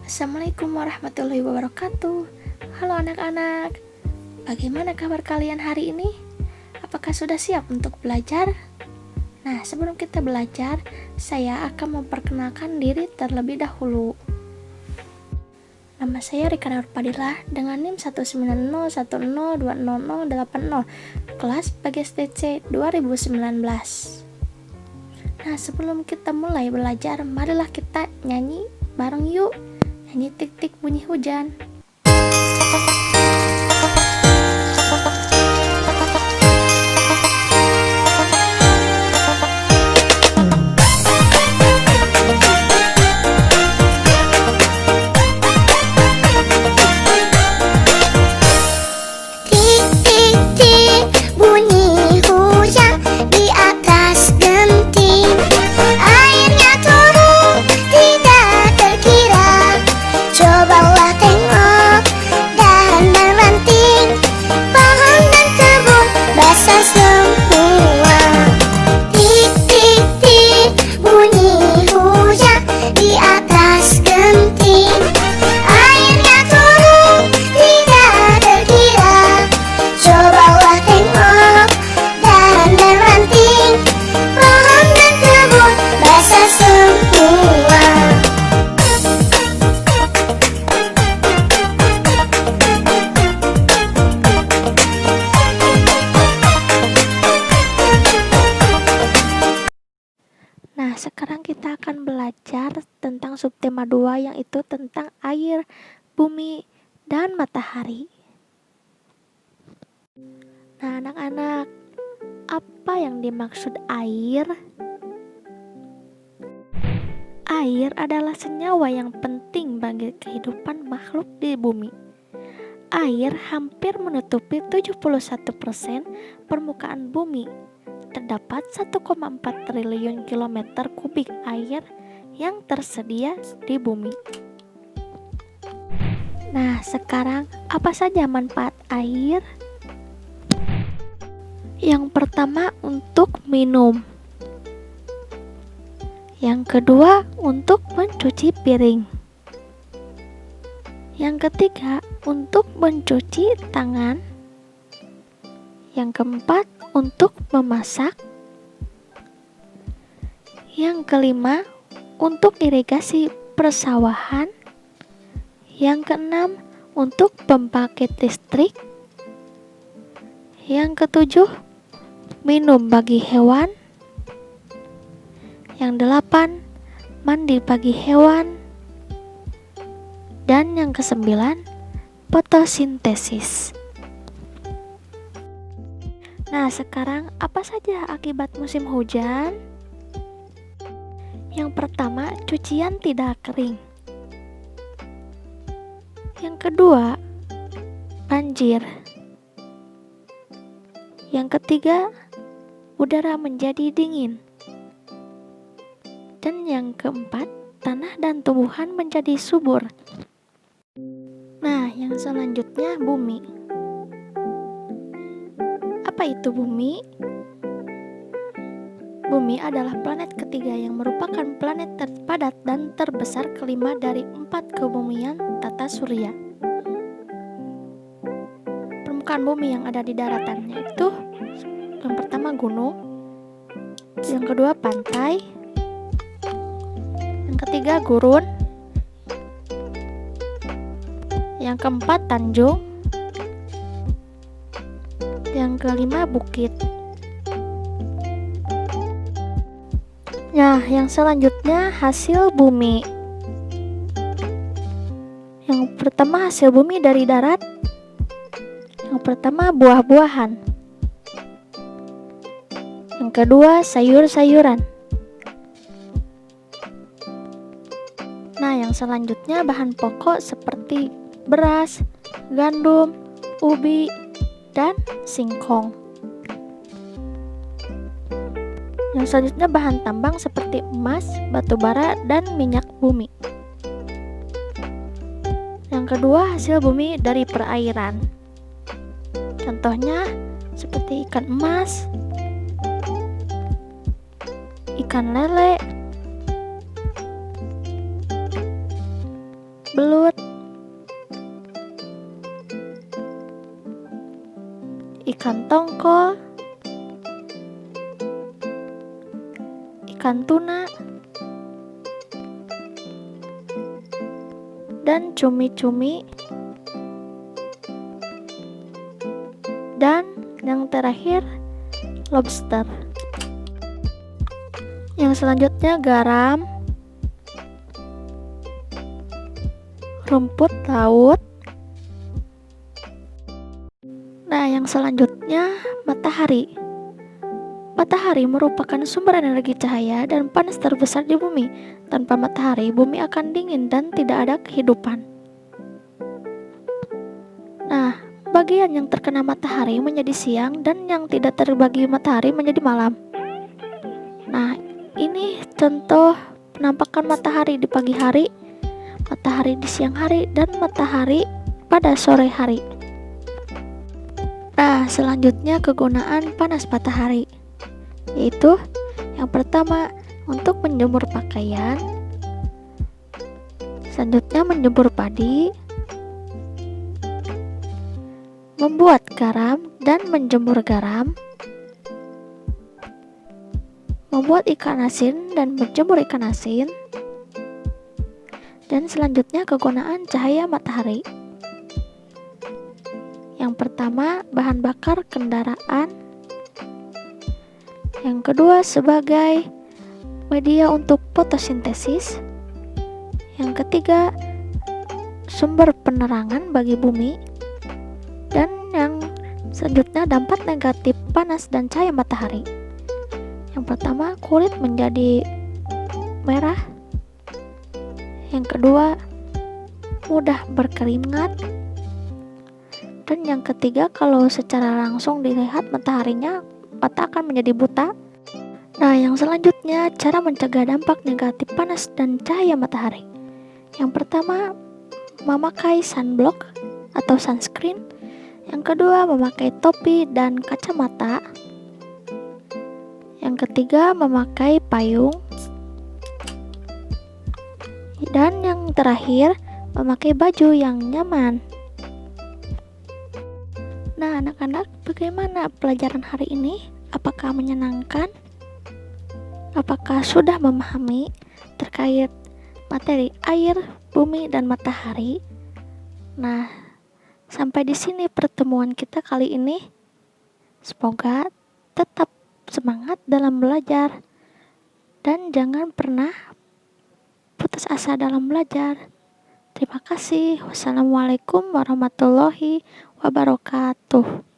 Assalamualaikum warahmatullahi wabarakatuh. Halo anak-anak, bagaimana kabar kalian hari ini? Apakah sudah siap untuk belajar? Nah, sebelum kita belajar, saya akan memperkenalkan diri terlebih dahulu. Nama saya Rika Nurpadilah dengan NIM 19010200080, kelas PGSDC 2019. Nah, sebelum kita mulai belajar, marilah kita nyanyi bareng yuk. Nyanyi tik-tik bunyi hujan. Nah, sekarang kita akan belajar tentang subtema 2, yaitu tentang air, bumi, dan matahari. Nah, anak-anak, apa yang dimaksud air? Air adalah senyawa yang penting bagi kehidupan makhluk di bumi. Air hampir menutupi 71% permukaan bumi. Terdapat 1,4 triliun kilometer kubik air yang tersedia di bumi. Nah, sekarang apa saja manfaat air? Yang pertama, untuk minum. Yang kedua, untuk mencuci piring. Yang ketiga, untuk mencuci tangan. Yang keempat, untuk memasak. Yang kelima, untuk irigasi persawahan. Yang keenam, untuk pembangkit listrik. Yang ketujuh, minum bagi hewan. Yang delapan, mandi bagi hewan. Dan yang kesembilan, fotosintesis. Nah, sekarang apa saja akibat musim hujan? Yang pertama, cucian tidak kering. Yang kedua, banjir. Yang ketiga, udara menjadi dingin. Dan yang keempat, tanah dan tumbuhan menjadi subur. Nah, yang selanjutnya bumi. Apa itu bumi? Bumi adalah planet ketiga yang merupakan planet terpadat dan terbesar kelima dari 4 kebumian tata surya. Permukaan bumi yang ada di daratan yaitu yang pertama gunung, yang kedua pantai, yang ketiga gurun, yang keempat tanjung, yang kelima bukit. Nah, yang selanjutnya hasil bumi. Yang pertama hasil bumi dari darat. Yang pertama buah-buahan. Yang kedua sayur-sayuran. Nah, yang selanjutnya bahan pokok seperti beras, gandum, ubi, dan singkong. Yang selanjutnya bahan tambang seperti emas, batu bara, dan minyak bumi. Yang kedua hasil bumi dari perairan. Contohnya seperti ikan emas, ikan lele, belut, ikan tongkol, ikan tuna, dan cumi-cumi, dan yang terakhir lobster. Yang selanjutnya garam, rumput laut. Nah, yang selanjutnya matahari. Matahari merupakan sumber energi cahaya dan panas terbesar di bumi. Tanpa matahari, bumi akan dingin dan tidak ada kehidupan. Nah, bagian yang terkena matahari menjadi siang dan yang tidak terbagi matahari menjadi malam. Nah, ini contoh penampakan matahari di pagi hari, matahari di siang hari, dan matahari pada sore hari. Nah, selanjutnya kegunaan panas matahari, yaitu yang pertama untuk menjemur pakaian, selanjutnya menjemur padi, membuat garam dan menjemur garam, membuat ikan asin dan menjemur ikan asin, dan selanjutnya kegunaan cahaya matahari. Yang pertama, bahan bakar kendaraan. Yang kedua, sebagai media untuk fotosintesis. Yang ketiga, sumber penerangan bagi bumi. Dan yang selanjutnya, dampak negatif panas dan cahaya matahari. Yang pertama, kulit menjadi merah. Yang kedua, mudah berkeringat. Dan yang ketiga, kalau secara langsung dilihat mataharinya, mata akan menjadi buta. Nah, yang selanjutnya, cara mencegah dampak negatif panas dan cahaya matahari. Yang pertama, memakai sunblock atau sunscreen. Yang kedua, memakai topi dan kacamata. Yang ketiga, memakai payung. Dan yang terakhir, memakai baju yang nyaman. Nah, anak-anak, bagaimana pelajaran hari ini? Apakah menyenangkan? Apakah sudah memahami terkait materi air, bumi, dan matahari? Nah, sampai di sini pertemuan kita kali ini. Semoga tetap semangat dalam belajar dan jangan pernah putus asa dalam belajar. Terima kasih. Wassalamualaikum warahmatullahi wabarakatuh.